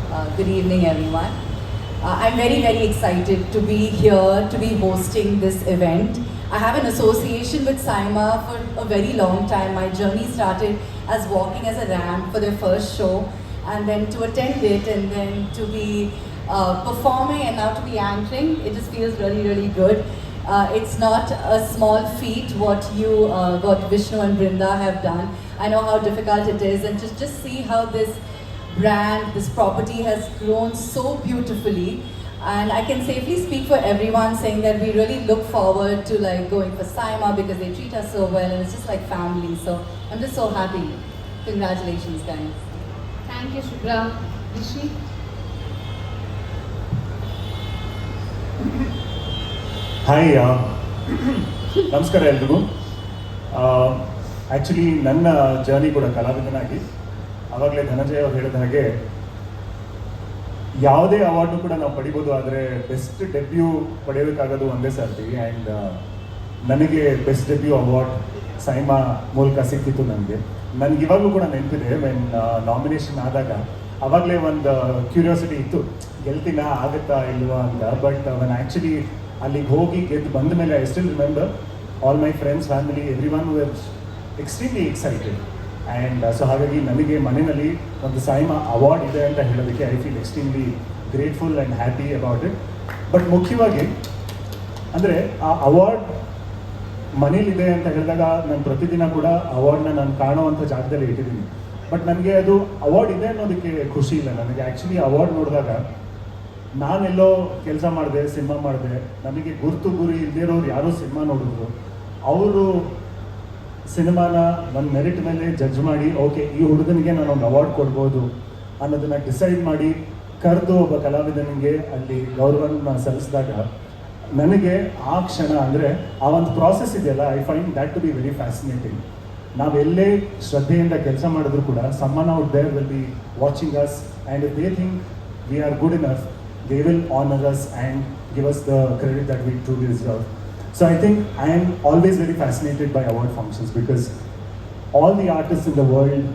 Good evening, everyone. I'm very, very excited to be here, to be hosting this event. I have an association with Saima for a very long time. My journey started as walking as a ramp for their first show, and then to attend it, and then to be performing, and now to be anchoring. It just feels really, really good. It's not a small feat what Vishnu and Brinda have done. I know how difficult it is, and just see how this brand, this property has grown so beautifully. And I can safely speak for everyone saying that we really look forward to like going for Saima because they treat us so well, and it's just like family. So I'm just so happy. Congratulations, guys. Thank you, Shubhra. Rishi? Hi ನಮಸ್ಕಾರ ಎಲ್ರಿಗೂ. Actually ನನ್ನ journey ಕೂಡ ಕಲಾವಿದನಾಗಿ ಆವಾಗಲೇ ಧನಂಜಯ ಅವ್ರು ಹೇಳಿದ ಹಾಗೆ ಯಾವುದೇ ಅವಾರ್ಡ್ನು ಕೂಡ ನಾವು ಪಡಿಬೋದು, ಆದರೆ ಬೆಸ್ಟ್ ಡೆಬ್ಯೂ ಪಡೆಯೋದಕ್ಕಾಗೋದು ಒಂದೇ ಸರ್ತಿ. ಆ್ಯಂಡ್ ನನಗೆ ಬೆಸ್ಟ್ ಡೆಬ್ಯೂ ಅವಾರ್ಡ್ ಸೈಮಾ ಮೂಲಕ ಸಿಕ್ತಿತ್ತು. ನನಗೆ ಇವಾಗಲೂ ಕೂಡ ನೆನಪಿದೆ, ವೆನ್ ನಾಮಿನೇಷನ್ ಆದಾಗ ಆವಾಗಲೇ ಒಂದು ಕ್ಯೂರಿಯಾಸಿಟಿ ಇತ್ತು, ಗೆಲ್ತೀನಾ ಆಗುತ್ತಾ ಇಲ್ವಾ ಅಂತ. ಬಟ್ ವೆನ್ ಆ್ಯಕ್ಚುಲಿ ಅಲ್ಲಿಗೆ ಹೋಗಿ ಗೆದ್ದು ಬಂದ ಮೇಲೆ I still remember all my friends, family, every one var extremely excited. And so ಹಾಗಾಗಿ ನನಗೆ ಮನೆಯಲ್ಲಿ ಒಂದು ಸೈಮಾ ಅವಾರ್ಡ್ ಇದೆ ಅಂತ ಹೇಳೋದಕ್ಕೆ I feel extremely grateful and happy about it. But ಮುಖ್ಯವಾಗಿ ಅಂದರೆ ಆ ಅವಾರ್ಡ್ ಮನೇಲಿದೆ ಅಂತ ಹೇಳಿದಾಗ ನಾನು ಪ್ರತಿದಿನ ಕೂಡ ಅವಾರ್ಡ್ನ ನಾನು ಕಾಣುವಂಥ ಜಾಗದಲ್ಲಿ ಇಟ್ಟಿದ್ದೀನಿ. ಬಟ್ ನನಗೆ ಅದು ಅವಾರ್ಡ್ ಇದೆ ಅನ್ನೋದಕ್ಕೆ ಖುಷಿ ಇಲ್ಲ. ನನಗೆ ಆ್ಯಕ್ಚುಲಿ ಅವಾರ್ಡ್ ನೋಡಿದಾಗ ನಾನೆಲ್ಲೋ ಕೆಲಸ ಮಾಡಿದೆ, ಸಿನಿಮಾ ಮಾಡಿದೆ, ನನಗೆ ಗುರುತು ಗುರಿ ಇಲ್ಲದೇ ಇರೋರು ಯಾರೋ ಸಿನಿಮಾ ನೋಡಿದ್ರು, ಅವರು ಸಿನಿಮಾನ ನನ್ನ ಮೆರಿಟ್ ಮೇಲೆ ಜಡ್ಜ್ ಮಾಡಿ ಓಕೆ ಈ ಹುಡುಗನಿಗೆ ನಾನು ಒಂದು ಅವಾರ್ಡ್ ಕೊಡ್ಬೋದು ಅನ್ನೋದನ್ನು ಡಿಸೈಡ್ ಮಾಡಿ ಕರೆದು ಒಬ್ಬ ಕಲಾವಿದನಿಗೆ ಅಲ್ಲಿ ಗೌರವನ ಸಲ್ಲಿಸಿದಾಗ ನನಗೆ ಆ ಕ್ಷಣ ಅಂದರೆ ಆ ಒಂದು ಪ್ರಾಸೆಸ್ ಇದೆಯಲ್ಲ, I find that to be very fascinating. ನಾವೆಲ್ಲೇ ಶ್ರದ್ಧೆಯಿಂದ ಕೆಲಸ ಮಾಡಿದ್ರು ಕೂಡ someone out there will be watching us, and if they think we are good enough they will honor us and give us the credit that we truly deserve. So I think I am always very fascinated by award functions because all the artists in the world,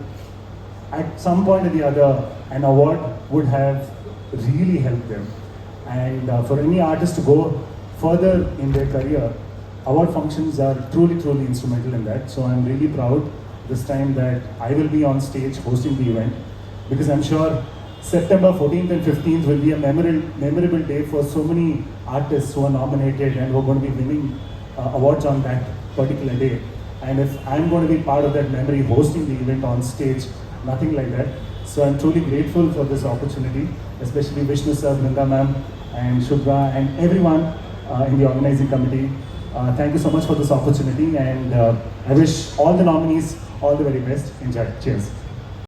at some point or the other, an award would have really helped them. And for any artist to go further in their career, award functions are truly, truly instrumental in that. So I'm really proud this time that I will be on stage hosting the event, because I'm sure September 14th and 15th will be a memorable day for so many artists who are nominated and who are going to be winning awards on that particular day. And if I'm going to be part of that memory, hosting the event on stage, nothing like that. So I'm truly grateful for this opportunity, especially Vishnu sir, Brinda ma'am, and Shubhra, and everyone in the organizing committee. Thank you so much for this opportunity, and I wish all the nominees all the very best. Enjoy. Cheers.